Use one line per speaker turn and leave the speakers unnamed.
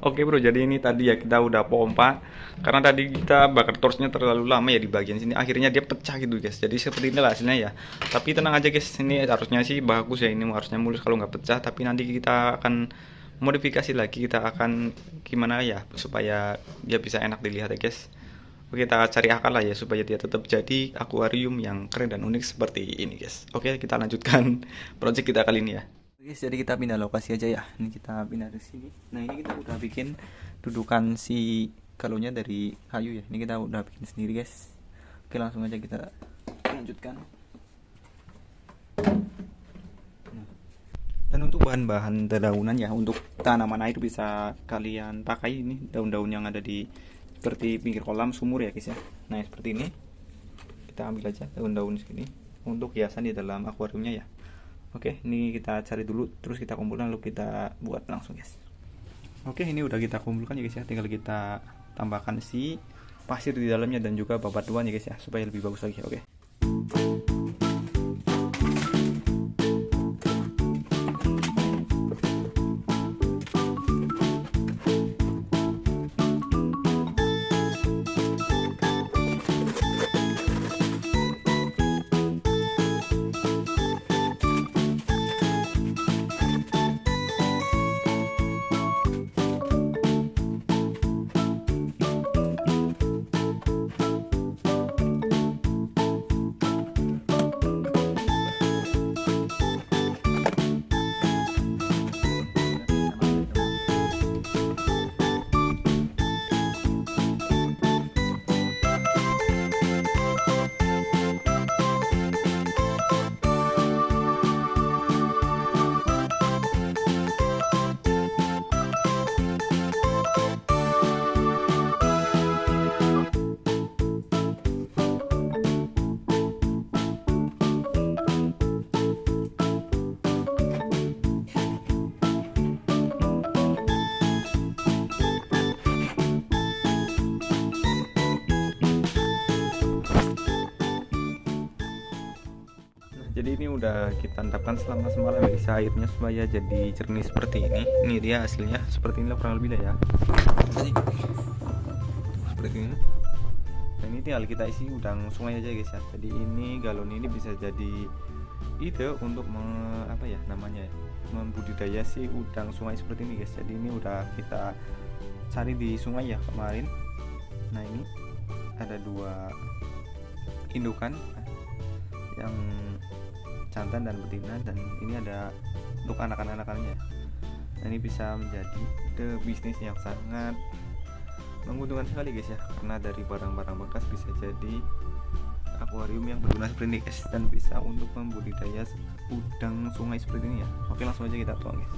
Oke bro, jadi ini tadi ya kita udah pompa karena tadi kita bakar torchnya terlalu lama ya di bagian sini, akhirnya dia pecah gitu guys. Jadi seperti inilah hasilnya ya. Tapi tenang aja guys, ini harusnya sih bagus ya, ini harusnya mulus kalau nggak pecah. Tapi nanti kita akan modifikasi lagi, kita akan gimana ya supaya dia bisa enak dilihat ya guys. Oke, kita cari akal lah ya supaya dia tetap jadi akuarium yang keren dan unik seperti ini guys. Oke, kita lanjutkan project kita kali ini ya. Guys, jadi kita pindah lokasi aja ya. Ini kita pindah ke sini. Nah, ini kita udah bikin dudukan si galonnya dari kayu ya. Ini kita udah bikin sendiri guys. Oke, langsung aja kita lanjutkan. Dan untuk bahan-bahan dedaunan ya, untuk tanaman air bisa kalian pakai ini daun-daun yang ada di seperti pinggir kolam sumur ya guys ya. Nah, seperti ini. Kita ambil aja daun-daun segini untuk hiasan di dalam akuariumnya ya. Oke, ini kita cari dulu, terus kita kumpulkan lalu kita buat langsung guys. Oke, ini udah kita kumpulkan ya guys ya, tinggal kita tambahkan si pasir di dalamnya dan juga bebatuan ya guys ya, supaya lebih bagus lagi. Oke. Jadi ini udah kita endapkan selama semalam ya guys, airnya supaya jadi jernih seperti ini. Ini dia hasilnya seperti inilah kurang lebih lah ya. Seperti ini. Dan ini tinggal kita isi udang sungai aja guys ya. Jadi ini galon ini bisa jadi ide untuk apa ya namanya ya, membudidaya si udang sungai seperti ini guys. Jadi ini udah kita cari di sungai ya kemarin. Nah, ini ada 2 indukan yang jantan dan betina, dan ini ada untuk anak-anakannya. Nah, ini bisa menjadi bisnis yang sangat menguntungkan sekali guys ya, karena dari barang-barang bekas bisa jadi akuarium yang berguna seperti ini guys, dan bisa untuk membudidaya udang sungai seperti ini ya. Oke, langsung aja kita tuang guys.